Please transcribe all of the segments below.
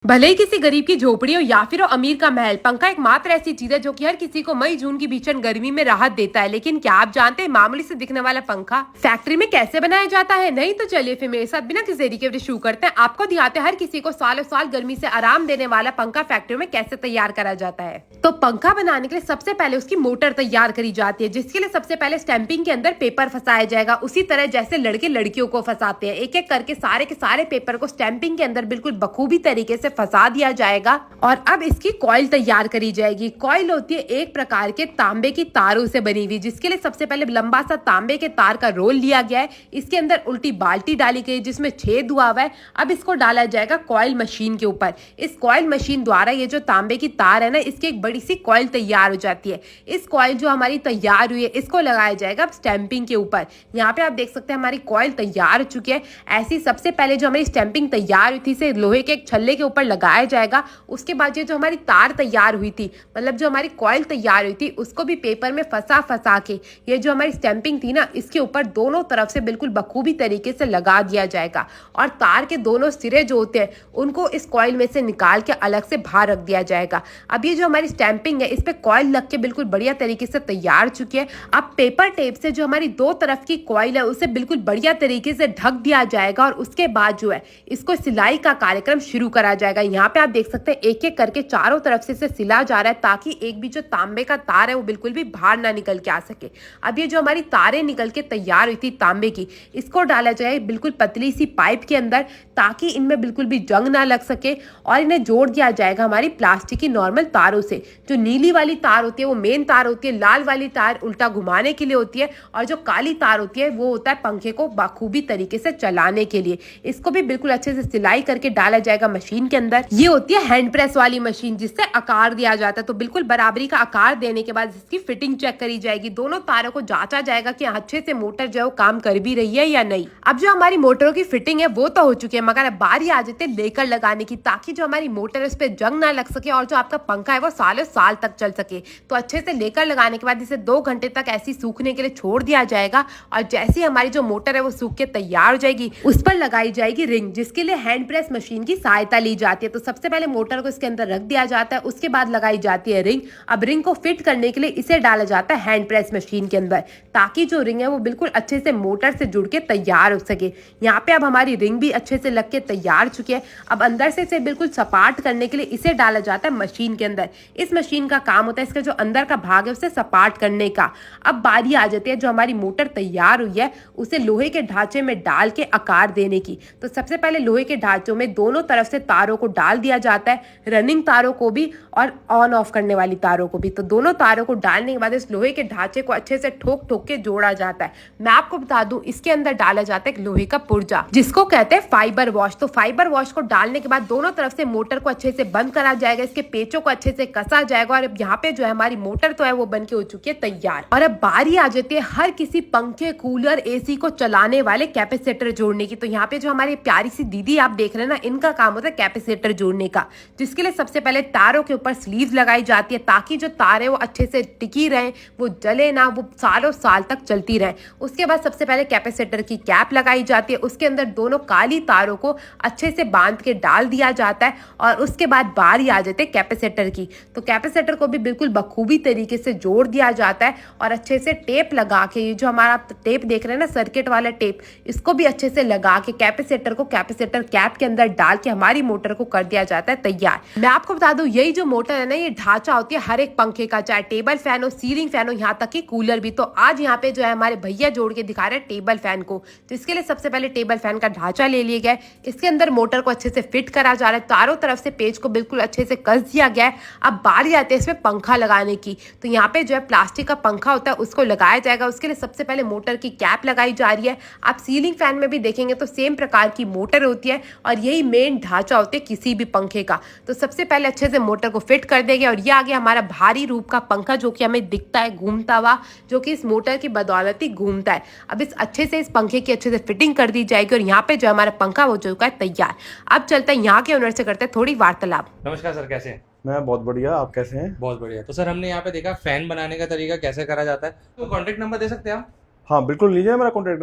भले ही किसी गरीब की झोपड़ी हो या फिर हो अमीर का महल, पंखा एकमात्र ऐसी चीज है जो कि हर किसी को मई जून की भीषण गर्मी में राहत देता है। लेकिन क्या आप जानते हैं मामूली से दिखने वाला पंखा फैक्ट्री में कैसे बनाया जाता है? नहीं तो चलिए फिर मेरे साथ बिना किसी देरी के शुरू करते हैं। आपको दिखाते हैं हर किसी को सालों साल गर्मी से आराम देने वाला पंखा फैक्ट्री में कैसे तैयार करा जाता है। तो पंखा बनाने के लिए सबसे पहले उसकी मोटर तैयार करी जाती है, जिसके लिए सबसे पहले स्टैंपिंग के अंदर पेपर फंसाया जाएगा। उसी तरह जैसे लड़के लड़कियों को फंसाते हैं, एक एक करके सारे के सारे पेपर को स्टैंपिंग के अंदर बिल्कुल बखूबी तरीके से फंसा दिया जाएगा। और अब इसकी कॉइल तैयार करी जाएगी। कॉइल होती है एक प्रकार के तांबे की तारों से बनी हुई, जिसके लिए सबसे पहले लंबा सा तांबे के तार का रोल लिया गया है। इसके अंदर उल्टी बाल्टी डाली गई जिसमें छेद हुआ हुआ है। अब इसको डाला जाएगा कॉइल मशीन के ऊपर। इस कॉइल मशीन द्वारा ये जो तांबे की तार है ना, इसकी एक बड़ी सी कॉइल तैयार हो जाती है। इस कॉइल जो हमारी तैयार हुई है, इसको लगाया जाएगा स्टैंपिंग के ऊपर। यहाँ पे आप देख सकते हैं हमारी कॉइल तैयार हो चुकी है। ऐसी सबसे पहले जो हमारी स्टैंपिंग तैयार हुई थी, इसे लोहे के एक छल्ले के ऊपर लगाया जाएगा। उसके बाद ये जो हमारी तार तैयार हुई थी, मतलब जो हमारी कॉइल तैयार हुई थी, उसको भी पेपर में फंसा के ये जो हमारी स्टैंपिंग थी ना, इसके ऊपर दोनों तरफ से बिल्कुल बखूबी तरीके से लगा दिया जाएगा। और तार के दोनों सिरे जो होते हैं उनको इस कॉइल में से निकाल के अलग से बाहर रख दिया जाएगा। अब ये जो हमारी स्टैंपिंग है, इस पे कॉइल लग के बिल्कुल बढ़िया तरीके से तैयार चुकी है। अब पेपर टेप से जो हमारी दो तरफ की कॉइल है उसे बिल्कुल बढ़िया तरीके से ढक दिया जाएगा। और उसके बाद जो है इसको सिलाई का कार्यक्रम शुरू करा जाएगा। यहाँ पे आप देख सकते हैं एक एक करके चारों तरफ से इसे सिला जा रहा है, ताकि एक भी जो तांबे का तार है वो बिल्कुल भी बाहर ना निकल के आ सके। अब ये जो हमारी तारें निकल के तैयार हुई थी तांबे की, इसको डाला जाए बिल्कुल पतली सी पाइप के अंदर, ताकि इनमें बिल्कुल भी जंग ना लग सके। और इन्हें जोड़ दिया जाएगा हमारी प्लास्टिक की नॉर्मल तारों से। जो नीली वाली तार होती है वो मेन तार होती है, लाल वाली तार उल्टा घुमाने के लिए होती है, और जो काली तार होती है वो होता है पंखे को बखूबी तरीके से चलाने के लिए। इसको भी बिल्कुल अच्छे से सिलाई करके डाला जाएगा मशीन के अंदर। ये होती है हैंड प्रेस वाली मशीन, जिससे आकार दिया जाता है। तो बिल्कुल बराबरी का आकार देने के बाद इसकी फिटिंग चेक करी जाएगी। दोनों तारों को जांचा जाएगा कि अच्छे से मोटर जो है काम कर भी रही है या नहीं। अब जो हमारी मोटरों की फिटिंग है वो तो हो चुकी है, मगर अब बारी आ जाती है लेकर लगाने की, ताकि जो हमारी मोटर है उस पर जंग ना लग सके और जो आपका पंखा है वो सालों साल तक चल सके। तो अच्छे से लेकर लगाने के बाद इसे 2 घंटे तक ऐसी सूखने के लिए छोड़ दिया जाएगा। और जैसे ही हमारी जो मोटर है वो सूख के तैयार हो जाएगी, उस पर लगाई जाएगी रिंग, जिसके लिए हैंड प्रेस मशीन की सहायता ली जाती है। तो सबसे पहले मोटर को इसके अंदर रख दिया जाता है, उसके बाद लगाई जाती है रिंग। अब रिंग को फिट करने के लिए इसे डाला जाता है हैंड प्रेस मशीन के अंदर, ताकि जो रिंग है वो बिल्कुल अच्छे से मोटर से जुड़ के तैयार हो सके। यहाँ पे अब हमारी रिंग भी अच्छे से लग के तैयार चुकी है। अब अंदर से इसे बिल्कुल सपाट करने के लिए इसे डाला जाता है मशीन के अंदर। इस मशीन का काम होता है इसका जो अंदर का भाग है उसे सपाट करने का। अब बारी आ जाती है जो हमारी मोटर तैयार हुई है उसे लोहे के ढांचे में डाल के आकार देने की। तो सबसे पहले लोहे के ढांचों में दोनों तरफ से तारों को डाल दिया जाता है, रनिंग तारों को भी और ऑन ऑफ करने वाली तारों को भी। तो दोनों तारों को डालने के बाद इस लोहे के ढांचे को अच्छे से ठोक ठोक के जोड़ा जाता है। मैं आपको बता दूं इसके अंदर डाला जाता है एक लोहे का पुर्जा, जिसको कहते हैं फाइबर वॉश। तो फाइबर वॉश को डालने के बाद दोनों तरफ से मोटर को अच्छे से बंद करा जाएगा, इसके पेचों को अच्छे से कसा जाएगा। और अब यहाँ पे जो है हमारी मोटर तो है वो बन के हो चुकी है तैयार। और अब बारी आ जाती है हर किसी पंखे, कूलर, एसी को चलाने वाले कैपेसिटर जोड़ने की। तो यहाँ पे जो हमारी प्यारी सी दीदी आप देख रहे हैं ना, इनका काम होता है कैपेसिटर जोड़ने का, जिसके लिए सबसे पहले तारों के ऊपर स्लीव्स लगाई जाती है, ताकि जो तार है वो अच्छे से टिकी रहे, वो जले ना, वो सालों साल तक चलती रहे। उसके बाद सबसे पहले कैपेसिटर की कैप लगाई जाती है, उसके अंदर दोनों काली तारों को अच्छे से बांध के डाल दिया जाता है। और उसके बाद बारी आ जाती है कैपेसिटर की। तो कैपेसिटर को भी बिल्कुल बखूबी तरीके से जोड़ दिया जाता है और अच्छे से टेप लगा के, ये जो हमारा टेप देख रहे हैं ना, सर्किट वाला टेप, इसको भी अच्छे से लगा के कैपेसिटर को कैपेसिटर कैप के अंदर डाल के हमारी मोटर को कर दिया जाता है तैयार। मैं आपको बता दूं यही जो मोटर है ना, ये ढांचा होती है हर एक पंखे का, चाहे टेबल फैन हो, सीलिंग फैन हो, यहाँ तक कि कूलर भी। तो आज यहाँ पे जो है हमारे भैया जोड़ के दिखा रहे हैं टेबल फैन को। तो इसके लिए सबसे पहले टेबल फैन का ढांचा ले लिया गया है, इसके अंदर मोटर को अच्छे से फिट करा जा रहा है, चारों तरफ से पेज को बिल्कुल अच्छे से कस दिया गया है। अब बारी आती है इसमें पंखा लगाने की। तो यहाँ पे जो है प्लास्टिक का पंखा होता है उसको लगाया जाएगा। उसके लिए सबसे पहले मोटर की कैप लगाई जा रही है। आप सीलिंग फैन में भी देखेंगे तो सेम प्रकार की मोटर होती है और यही मेन ढांचा होता है किसी भी पंखे का। तो सबसे पहले अच्छे से मोटर को फिट कर देंगे और ये आ गया हमारा भारी रूप का पंखा, जो कि हमें दिखता है घूमता हुआ, जो कि इस मोटर की बदौलत ही घूमता है। अब इस अच्छे से इस पंखे की अच्छे से फिटिंग कर दी जाएगी और यहाँ पे जो हमारा पंखा हो चुका है तैयार। अब चलते हैं यहाँ के ओनर से करते हैं थोड़ी वार्तालाप। नमस्कार सर, कैसे हैं? मैं बहुत बढ़िया, आप कैसे हैं? बहुत बढ़िया। तो सर हमने यहाँ पे देखा फैन बनाने का तरीका कैसे करा जाता है, तो कॉन्टेक्ट नंबर दे सकते हैं आप? हाँ बिल्कुल, लीजिए मेरा कॉन्टैक्ट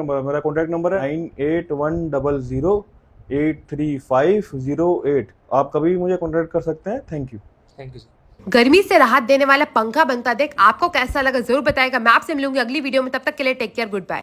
नंबर है 9810 835008। आप कभी भी मुझे कॉन्टैक्ट कर सकते हैं। Thank you. Thank you sir. गर्मी से राहत देने वाला पंखा बनता देख आपको कैसा लगा जरूर बताएगा। मैं आपसे मिलूंगी अगली वीडियो में, तब तक के लिए टेक केयर, गुड बाय।